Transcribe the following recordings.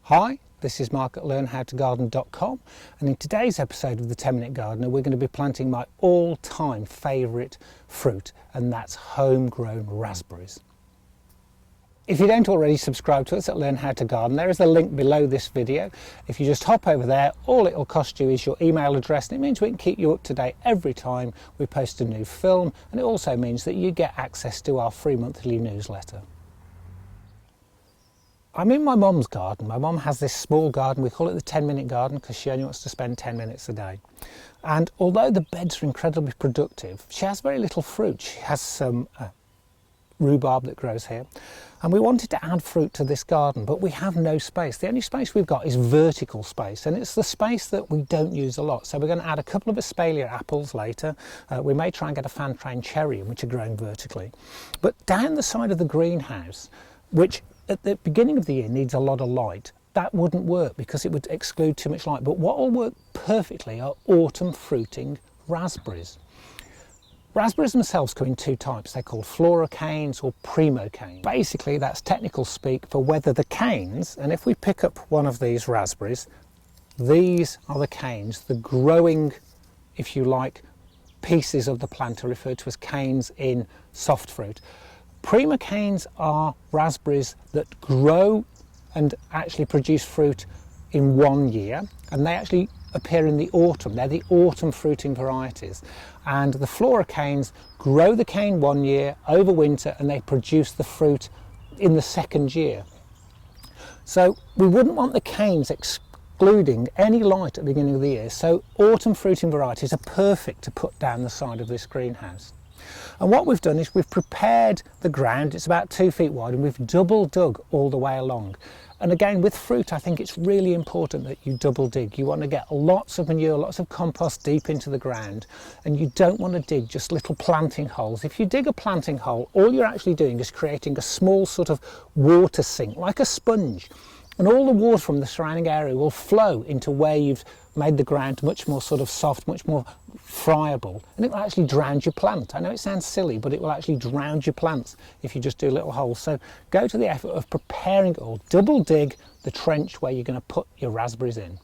Hi, this is Mark at learnhowtogarden.com, and in today's episode of the 10-Minute Gardener we're going to be planting my all-time favourite fruit, and that's homegrown raspberries. If you don't already subscribe to us at Learn How to Garden, there is a link below this video. If you just hop over there, all it will cost you is your email address, and it means we can keep you up to date every time we post a new film, and it also means that you get access to our free monthly newsletter. I'm in my mum's garden. My mum has this small garden. We call it the 10-minute garden because she only wants to spend 10 minutes a day. And although the beds are incredibly productive, she has very little fruit. She has some rhubarb that grows here. And we wanted to add fruit to this garden, but we have no space. The only space we've got is vertical space, and it's the space that we don't use a lot. So we're going to add a couple of espalier apples later. We may try and get a fan train cherry, which are growing vertically. But down the side of the greenhouse, which at the beginning of the year needs a lot of light, that wouldn't work because it would exclude too much light. But what will work perfectly are autumn fruiting raspberries. Raspberries themselves come in two types. They're called flora canes or primo canes. Basically that's technical speak for whether the canes, and if we pick up one of these raspberries, these are the canes, the growing, if you like, pieces of the plant are referred to as canes in soft fruit. Prima canes are raspberries that grow and actually produce fruit in 1 year, and they actually appear in the autumn. They're the autumn fruiting varieties. And the flora canes grow the cane 1 year over winter, and they produce the fruit in the second year. So we wouldn't want the canes excluding any light at the beginning of the year, so autumn fruiting varieties are perfect to put down the side of this greenhouse. And what we've done is we've prepared the ground. It's about 2 feet wide, and we've double dug all the way along. And again, with fruit, I think it's really important that you double dig. You want to get lots of manure, lots of compost deep into the ground, and you don't want to dig just little planting holes. If you dig a planting hole, all you're actually doing is creating a small sort of water sink, like a sponge. And all the water from the surrounding area will flow into where you've made the ground much more sort of soft, much more friable, and it will actually drown your plant. I know it sounds silly, but it will actually drown your plants if you just do little holes. So go to the effort of preparing it all. Double dig the trench where you're going to put your raspberries in.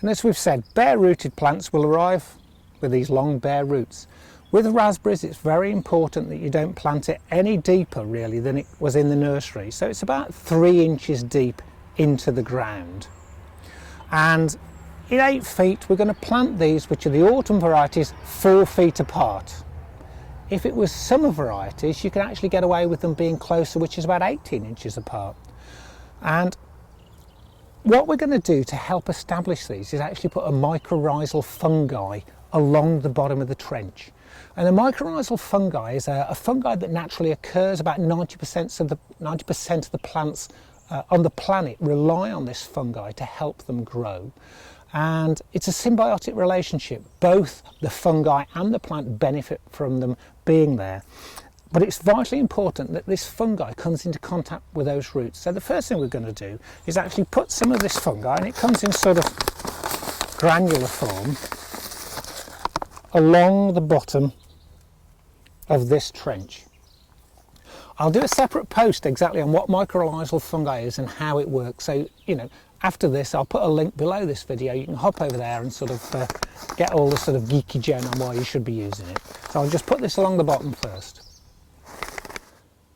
And as we've said, bare rooted plants will arrive with these long bare roots. With raspberries, it's very important that you don't plant it any deeper really than it was in the nursery. So it's about 3 inches deep into the ground. And in 8 feet, we're going to plant these, which are the autumn varieties, 4 feet apart. If it was summer varieties, you can actually get away with them being closer, which is about 18 inches apart. And what we're going to do to help establish these is actually put a mycorrhizal fungi along the bottom of the trench. And the mycorrhizal fungi is a fungi that naturally occurs. About 90% of the plants on the planet rely on this fungi to help them grow. And it's a symbiotic relationship. Both the fungi and the plant benefit from them being there. But it's vitally important that this fungi comes into contact with those roots. So the first thing we're going to do is actually put some of this fungi, and it comes in sort of granular form, along the bottom of this trench. I'll do a separate post exactly on what mycorrhizal fungi is and how it works. So, after this, I'll put a link below this video. You can hop over there and sort of get all the sort of geeky gen on why you should be using it. So I'll just put this along the bottom first.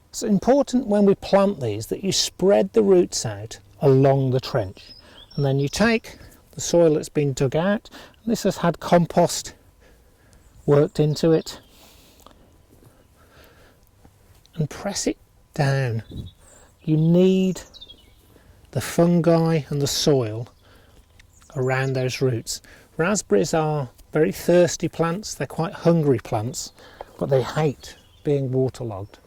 It's important when we plant these that you spread the roots out along the trench. And then you take the soil that's been dug out, and this has had compost worked into it, and press it down. You need the fungi and the soil around those roots. Raspberries are very thirsty plants. They're quite hungry plants, but they hate being waterlogged.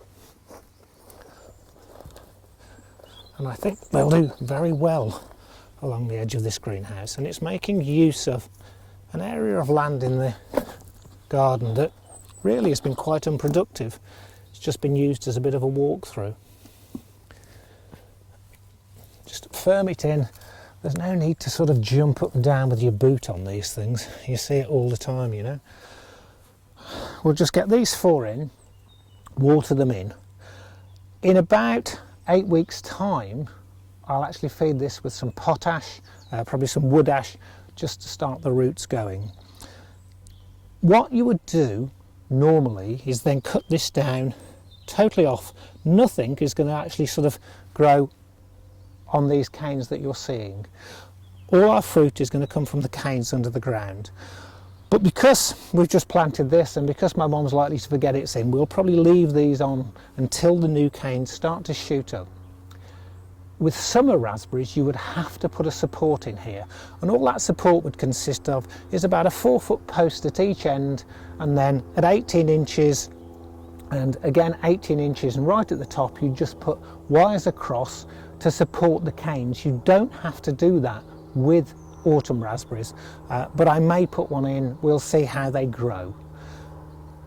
And I think they'll do very well along the edge of this greenhouse. And it's making use of an area of land in the garden that really has been quite unproductive. It's just been used as a bit of a walkthrough. Just firm it in. There's no need to sort of jump up and down with your boot on these things. You see it all the time, We'll just get these 4 in, water them in. In about 8 weeks' time, I'll actually feed this with some potash, probably some wood ash, just to start the roots going. What you would do normally is then cut this down totally off. Nothing is going to actually sort of grow on these canes that you're seeing. All our fruit is going to come from the canes under the ground. But because we've just planted this, and because my mum's likely to forget it's in, we'll probably leave these on until the new canes start to shoot up. With summer raspberries, you would have to put a support in here, and all that support would consist of is about a 4-foot post at each end, and then at 18 inches and again 18 inches, and right at the top you just put wires across to support the canes. You don't have to do that with autumn raspberries, but I may put one in. We'll see how they grow.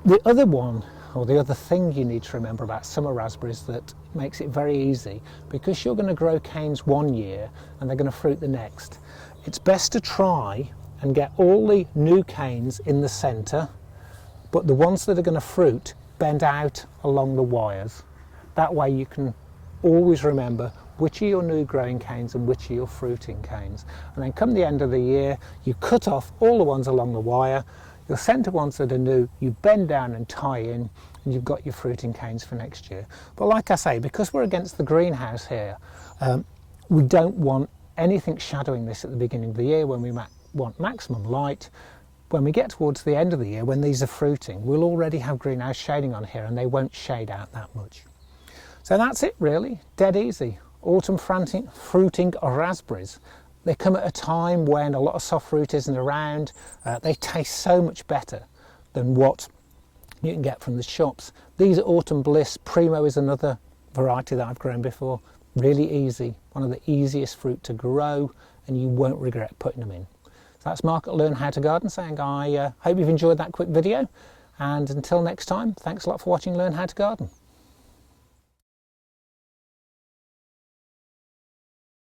The other one, or the other thing you need to remember about summer raspberries that makes it very easy, because you're going to grow canes one year and they're going to fruit the next, it's best to try and get all the new canes in the centre, but the ones that are going to fruit bend out along the wires. That way you can always remember which are your new growing canes and which are your fruiting canes. And then come the end of the year, you cut off all the ones along the wire, your centre ones that are new, you bend down and tie in, and you've got your fruiting canes for next year. But like I say, because we're against the greenhouse here, we don't want anything shadowing this at the beginning of the year when we want maximum light. When we get towards the end of the year, when these are fruiting, we'll already have greenhouse shading on here and they won't shade out that much. So that's it really, dead easy. Autumn fruiting raspberries. They come at a time when a lot of soft fruit isn't around. They taste so much better than what you can get from the shops. These are Autumn Bliss. Primo is another variety that I've grown before. Really easy, one of the easiest fruit to grow, and you won't regret putting them in. So that's Mark at Learn How to Garden saying I hope you've enjoyed that quick video, and until next time, thanks a lot for watching Learn How to Garden.